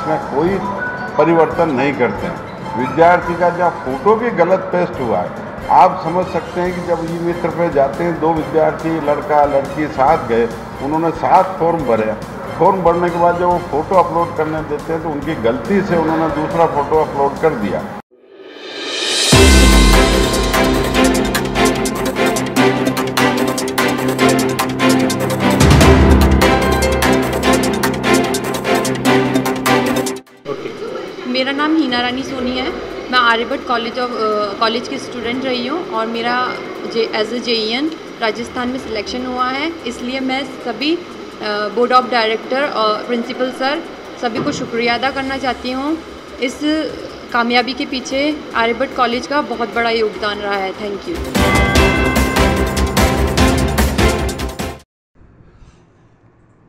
इसमें कोई परिवर्तन नहीं करते हैं। विद्यार्थी का जब फोटो भी गलत पेस्ट हुआ है, आप समझ सकते हैं कि जब ई मित्र पे जाते हैं, 2 विद्यार्थी लड़का लड़की साथ गए, उन्होंने साथ फॉर्म भरे। फॉर्म भरने के बाद जब वो फ़ोटो अपलोड करने देते हैं तो उनकी गलती से उन्होंने दूसरा फ़ोटो अपलोड कर दिया। मेरा नाम हीना रानी सोनी है। मैं आर्यभट्ट कॉलेज की स्टूडेंट रही हूँ और मेरा एज ए JEN राजस्थान में सिलेक्शन हुआ है। इसलिए मैं सभी बोर्ड ऑफ डायरेक्टर और प्रिंसिपल सर सभी को शुक्रिया अदा करना चाहती हूँ। इस कामयाबी के पीछे आर्यभट्ट कॉलेज का बहुत बड़ा योगदान रहा है। Thank you.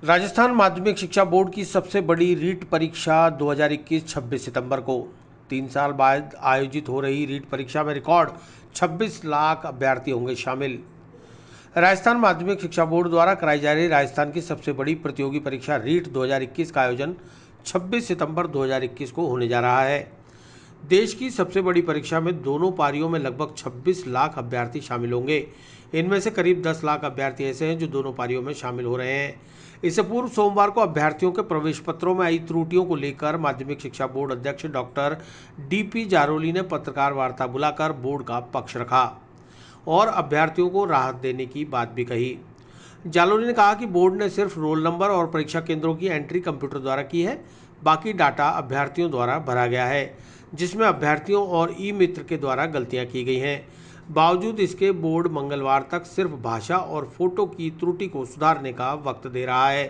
राजस्थान माध्यमिक शिक्षा बोर्ड की सबसे बड़ी रीट परीक्षा 2021 26 सितंबर को 3 साल बाद आयोजित हो रही रीट परीक्षा में रिकॉर्ड 26 लाख अभ्यर्थी होंगे शामिल। राजस्थान माध्यमिक शिक्षा बोर्ड द्वारा कराई जा रही राजस्थान की सबसे बड़ी प्रतियोगी परीक्षा रीट 2021 का आयोजन 26 सितंबर 2021 को होने जा रहा है। देश की सबसे बड़ी परीक्षा में दोनों पारियों में लगभग 26 लाख अभ्यर्थी शामिल होंगे। इनमें से करीब 10 लाख अभ्यर्थी ऐसे हैं जो दोनों पारियों में शामिल हो रहे हैं। इससे पूर्व सोमवार को अभ्यर्थियों के प्रवेश पत्रों में आई त्रुटियों को लेकर माध्यमिक शिक्षा बोर्ड अध्यक्ष डॉक्टर DP जारोली ने पत्रकार वार्ता बुलाकर बोर्ड का पक्ष रखा और अभ्यर्थियों को राहत देने की बात भी कही। जालोरी ने कहा कि बोर्ड ने सिर्फ रोल नंबर और परीक्षा केंद्रों की एंट्री कंप्यूटर द्वारा की है, बाकी डाटा अभ्यर्थियों द्वारा भरा गया है, जिसमें अभ्यर्थियों और ई मित्र के द्वारा गलतियां की गई हैं। बावजूद इसके बोर्ड मंगलवार तक सिर्फ भाषा और फोटो की त्रुटि को सुधारने का वक्त दे रहा है।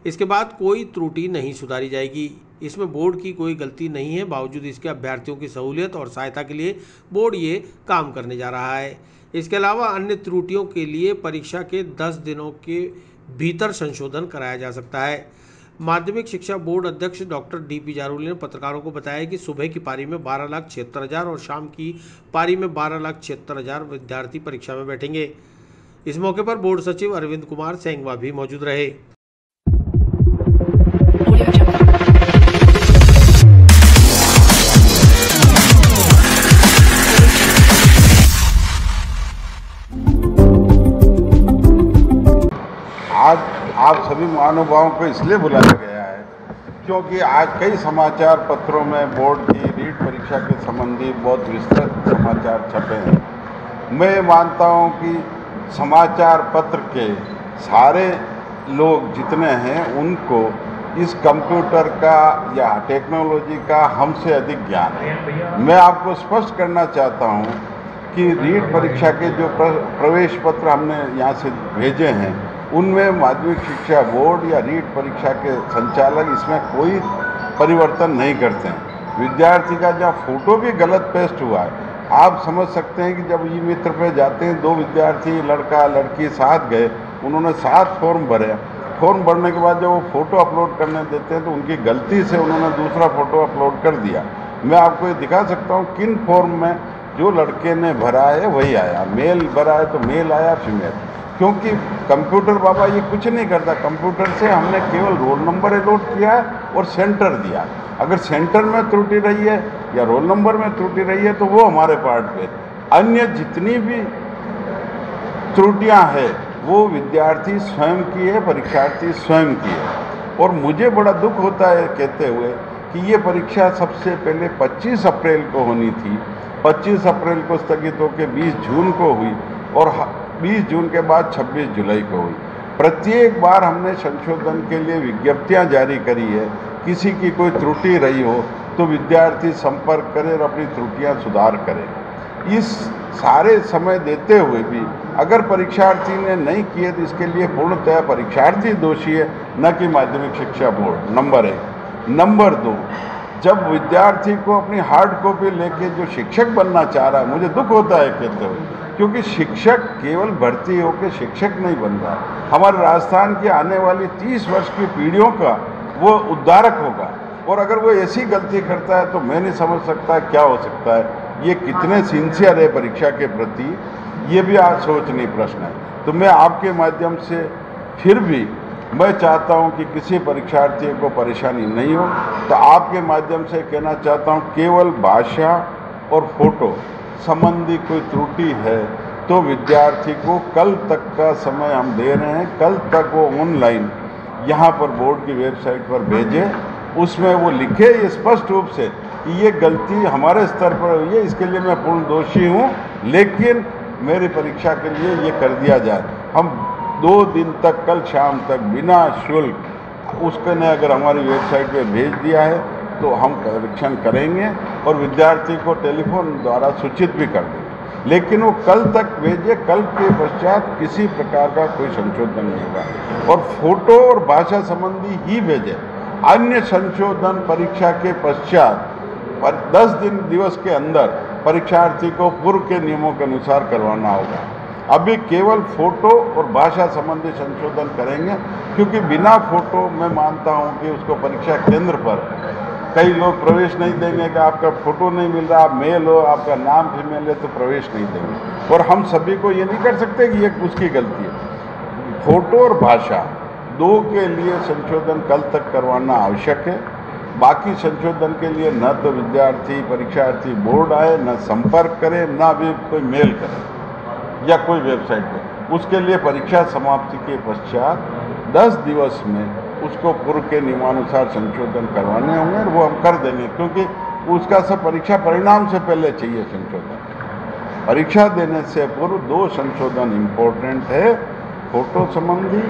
इसके बाद कोई त्रुटि नहीं सुधारी जाएगी। इसमें बोर्ड की कोई गलती नहीं है। बावजूद इसके अभ्यर्थियों की सहूलियत और सहायता के लिए बोर्ड ये काम करने जा रहा है। इसके अलावा अन्य त्रुटियों के लिए परीक्षा के 10 दिनों के भीतर संशोधन कराया जा सकता है। माध्यमिक शिक्षा बोर्ड अध्यक्ष डॉक्टर DP जारोली ने पत्रकारों को बताया कि सुबह की पारी में 12,76,000 और शाम की पारी में 12,76,000 विद्यार्थी परीक्षा में बैठेंगे। इस मौके पर बोर्ड सचिव अरविंद कुमार सेंगवा भी मौजूद रहे। आज आप सभी महानुभावों को इसलिए बुलाया गया है क्योंकि आज कई समाचार पत्रों में बोर्ड की रीट परीक्षा के संबंधी बहुत विस्तृत समाचार छपे हैं। मैं मानता हूं कि समाचार पत्र के सारे लोग जितने हैं उनको इस कंप्यूटर का या टेक्नोलॉजी का हमसे अधिक ज्ञान है। मैं आपको स्पष्ट करना चाहता हूं कि रीट परीक्षा के जो प्रवेश पत्र हमने यहाँ से भेजे हैं उनमें माध्यमिक शिक्षा बोर्ड या रीट परीक्षा के संचालक इसमें कोई परिवर्तन नहीं करते हैं। विद्यार्थी का जब फोटो भी गलत पेस्ट हुआ है, आप समझ सकते हैं कि जब ई मित्र पे जाते हैं, 2 विद्यार्थी लड़का लड़की साथ गए, उन्होंने साथ फॉर्म भरे। फॉर्म भरने के बाद जब वो फ़ोटो अपलोड करने देते हैं तो उनकी गलती से उन्होंने दूसरा फ़ोटो अपलोड कर दिया। मैं आपको ये दिखा सकता हूँ किन फॉर्म में जो लड़के ने भरा है वही आया। मेल भरा है तो मेल आया, फीमेल। क्योंकि कंप्यूटर बाबा ये कुछ नहीं करता। कंप्यूटर से हमने केवल रोल नंबर अलॉट किया है और सेंटर दिया। अगर सेंटर में त्रुटि रही है या रोल नंबर में त्रुटि रही है तो वो हमारे पार्ट पे। अन्य जितनी भी त्रुटियां हैं वो विद्यार्थी स्वयं की है, परीक्षार्थी स्वयं की है। और मुझे बड़ा दुख होता है कहते हुए कि ये परीक्षा सबसे पहले 25 अप्रैल को होनी थी। 25 अप्रैल को स्थगित होकर 20 जून को हुई और 20 जून के बाद 26 जुलाई को हुई। प्रत्येक बार हमने संशोधन के लिए विज्ञप्तियां जारी करी है। किसी की कोई त्रुटि रही हो तो विद्यार्थी संपर्क करे और अपनी त्रुटियां सुधार करे। इस सारे समय देते हुए भी अगर परीक्षार्थी ने नहीं किए तो इसके लिए पूर्णतः परीक्षार्थी दोषी है, न कि माध्यमिक शिक्षा बोर्ड। नंबर 1। नंबर 2, जब विद्यार्थी को अपनी हार्ड कॉपी लेके जो शिक्षक बनना चाह रहा है, मुझे दुख होता है कहते हुए, क्योंकि शिक्षक केवल भर्ती होकर शिक्षक नहीं बन रहा है। हमारे राजस्थान की आने वाली 30 वर्ष की पीढ़ियों का वो उद्धारक होगा। और अगर वो ऐसी गलती करता है तो मैं नहीं समझ सकता क्या हो सकता है। ये कितने सिंसियर है परीक्षा के प्रति, ये भी आज सोचनीय प्रश्न है। तो मैं आपके माध्यम से फिर भी मैं चाहता हूं कि किसी परीक्षार्थी को परेशानी नहीं हो, तो आपके माध्यम से कहना चाहता हूं केवल भाषा और फोटो संबंधी कोई त्रुटि है तो विद्यार्थी को कल तक का समय हम दे रहे हैं, कल तक वो ऑनलाइन यहाँ पर बोर्ड की वेबसाइट पर भेजे, उसमें वो लिखे ये स्पष्ट रूप से कि ये गलती हमारे स्तर पर हुई है, इसके लिए मैं पूर्ण दोषी हूँ, लेकिन मेरी परीक्षा के लिए ये कर दिया जाए। हम 2 दिन तक, कल शाम तक बिना शुल्क उसके ने अगर हमारी वेबसाइट पे भेज दिया है तो हम परीक्षण करेंगे और विद्यार्थी को टेलीफोन द्वारा सूचित भी कर देंगे, लेकिन वो कल तक भेजे, कल के पश्चात किसी प्रकार का कोई संशोधन नहीं होगा और फोटो और भाषा संबंधी ही भेजे। अन्य संशोधन परीक्षा के पश्चात 10 दिवस के अंदर परीक्षार्थी को पूर्व के नियमों के अनुसार करवाना होगा। अभी केवल फोटो और भाषा संबंधी संशोधन करेंगे, क्योंकि बिना फोटो मैं मानता हूं कि उसको परीक्षा केंद्र पर कई लोग प्रवेश नहीं देंगे कि आपका फोटो नहीं मिल रहा, आप मेल हो, आपका नाम फीमेल है तो प्रवेश नहीं देंगे। और हम सभी को ये नहीं कर सकते कि ये उसकी गलती है। फोटो और भाषा 2 के लिए संशोधन कल तक करवाना आवश्यक है। बाकी संशोधन के लिए न तो विद्यार्थी परीक्षार्थी बोर्ड आए, न संपर्क करे, न भी कोई मेल करे या कोई वेबसाइट पे। उसके लिए परीक्षा समाप्ति के पश्चात 10 दिवस में उसको पूर्व के नियमानुसार संशोधन करवाने होंगे और वो हम कर देंगे, क्योंकि उसका सब परीक्षा परिणाम से पहले चाहिए संशोधन। परीक्षा देने से पूर्व 2 संशोधन इम्पोर्टेंट है, फोटो संबंधी,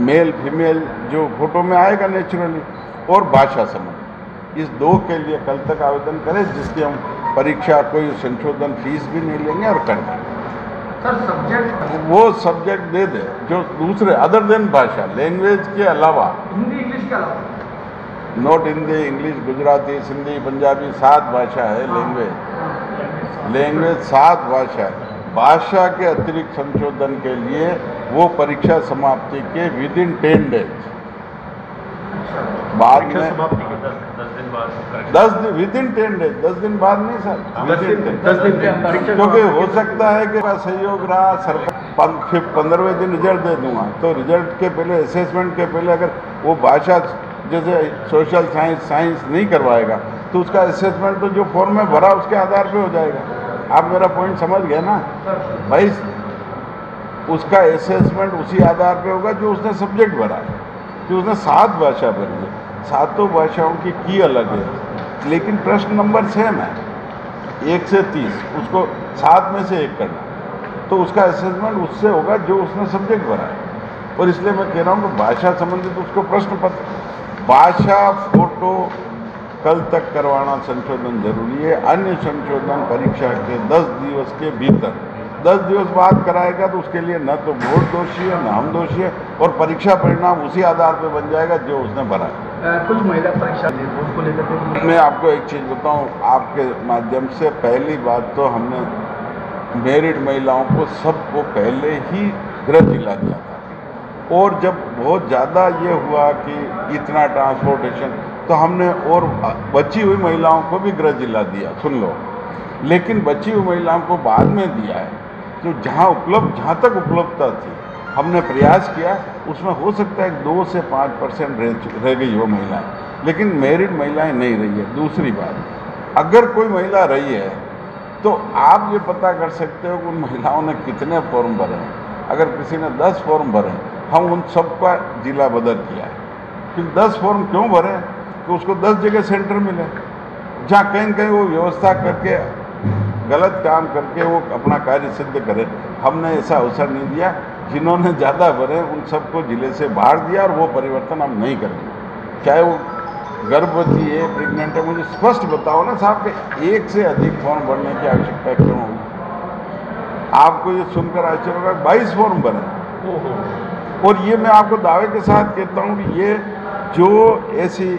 मेल फीमेल जो फोटो में आएगा नेचुरली, और भाषा संबंधी। इस 2 के लिए कल तक आवेदन करें, जिसकी हम परीक्षा कोई संशोधन फीस भी नहीं लेंगे और कर देंगे। सर सब्जेक्ट वो सब्जेक्ट दे दे जो दूसरे अदर देन भाषा, लैंग्वेज के अलावा, हिंदी इंग्लिश के अलावा, नॉट हिंदी, इंग्लिश, गुजराती, सिंधी, पंजाबी 7 भाषा है लैंग्वेज 7 भाषा है। भाषा के अतिरिक्त संशोधन के लिए वो परीक्षा समाप्ति के विदिन 10 डेज बाद में 10 दिन विदिन 10 डेज, 10 दिन बाद नहीं सर, 10 दिन के अंदर, क्योंकि हो सकता है कि सहयोग रहा, सरकार 15वें दिन रिजल्ट दे दूंगा, तो रिजल्ट के पहले, असेसमेंट के पहले अगर वो भाषा जैसे सोशल साइंस नहीं करवाएगा तो उसका असेसमेंट तो जो फॉर्म में भरा उसके आधार पे हो जाएगा। आप मेरा पॉइंट समझ गए ना भाई, उसका असेसमेंट उसी आधार पे होगा जो उसने सब्जेक्ट भरा है, कि उसने 7 भाषा भरी है, 7 भाषाओं की अलग है, लेकिन प्रश्न नंबर सेम है, 1 से 30, उसको 7 में से 1 करना, तो उसका असेसमेंट उससे होगा जो उसने सब्जेक्ट भरा है। और इसलिए मैं कह रहा हूँ कि भाषा संबंधित उसको प्रश्न पत्र, भाषा फोटो कल तक करवाना संशोधन जरूरी है। अन्य संशोधन परीक्षा के 10 दिवस के भीतर, 10 दिवस बाद कराएगा तो उसके लिए न तो बोर्ड दोषी है न हम दोषी है, और परीक्षा परिणाम उसी आधार पर बन जाएगा जो उसने भरा है। कुछ महिला परीक्षा बोर्ड को लेकर मैं आपको एक चीज़ बताऊं आपके माध्यम से। पहली बात तो हमने मैरिड महिलाओं को सबको पहले ही गृह जिला दिया था, और जब बहुत ज़्यादा ये हुआ कि इतना ट्रांसपोर्टेशन, तो हमने और बची हुई महिलाओं को भी गृह जिला दिया, सुन लो। लेकिन बची हुई महिलाओं को बाद में दिया है, तो जहाँ तक उपलब्धता थी हमने प्रयास किया, उसमें हो सकता है 2 से 5% रह गई वो महिलाएं, लेकिन मैरिड महिलाएं नहीं रही है। दूसरी बात, अगर कोई महिला रही है तो आप ये पता कर सकते हो कि उन महिलाओं ने कितने फॉर्म भरे हैं। अगर किसी ने 10 फॉर्म भरे, हम उन सबका जिला बदल किया है। क्योंकि 10 फॉर्म क्यों भरे कि उसको 10 जगह सेंटर मिले, जहाँ कहीं कहीं वो व्यवस्था करके गलत काम करके वो अपना कार्य सिद्ध करे। हमने ऐसा अवसर नहीं दिया। जिन्होंने ज़्यादा भरे उन सबको जिले से बाहर दिया, और वो परिवर्तन हम नहीं करेंगे। चाहे वो गर्भवती है, प्रेग्नेंट है, मुझे स्पष्ट बताओ ना साहब कि 1 से अधिक फॉर्म भरने की आवश्यकता क्यों होगी। आपको ये सुनकर आश्चर्य होगा, 22 फॉर्म भरे। और ये मैं आपको दावे के साथ कहता हूँ कि ये जो ऐसी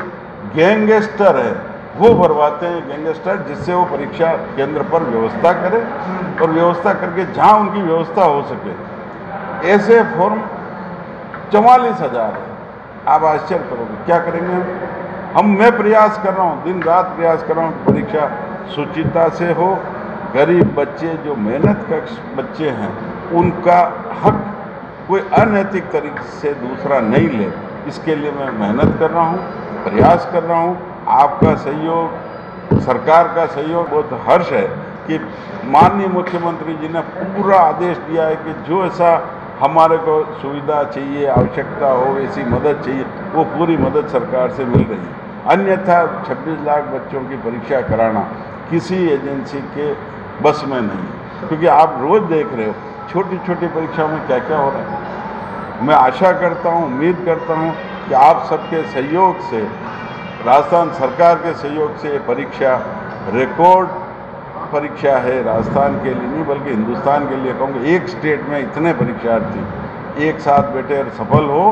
गैंगस्टर है वो भरवाते हैं, गैंगस्टर, जिससे वो परीक्षा केंद्र पर व्यवस्था करें, और व्यवस्था करके जहाँ उनकी व्यवस्था हो सके। ऐसे फॉर्म 44,000 है। आप आश्चर्य करोगे, क्या करेंगे हम। मैं प्रयास कर रहा हूँ, दिन रात प्रयास कर रहा हूँ, परीक्षा शुचिता से हो। गरीब बच्चे जो मेहनत कश बच्चे हैं उनका हक कोई अनैतिक तरीके से दूसरा नहीं ले, इसके लिए मैं मेहनत कर रहा हूँ, प्रयास कर रहा हूँ। आपका सहयोग, सरकार का सहयोग बहुत हर्ष है कि माननीय मुख्यमंत्री जी ने पूरा आदेश दिया है कि जो ऐसा हमारे को सुविधा चाहिए, आवश्यकता हो, ऐसी मदद चाहिए, वो पूरी मदद सरकार से मिल रही है। अन्यथा 26 लाख बच्चों की परीक्षा कराना किसी एजेंसी के बस में नहीं है, क्योंकि आप रोज़ देख रहे हो छोटी छोटी परीक्षाओं में क्या क्या हो रहा है। मैं आशा करता हूँ, उम्मीद करता हूँ कि आप सबके सहयोग से, राजस्थान सरकार के सहयोग से ये परीक्षा रिकॉर्ड परीक्षा है, राजस्थान के लिए नहीं बल्कि हिंदुस्तान के लिए कहूँगा। एक स्टेट में इतने परीक्षार्थी एक साथ बैठे और सफल हो।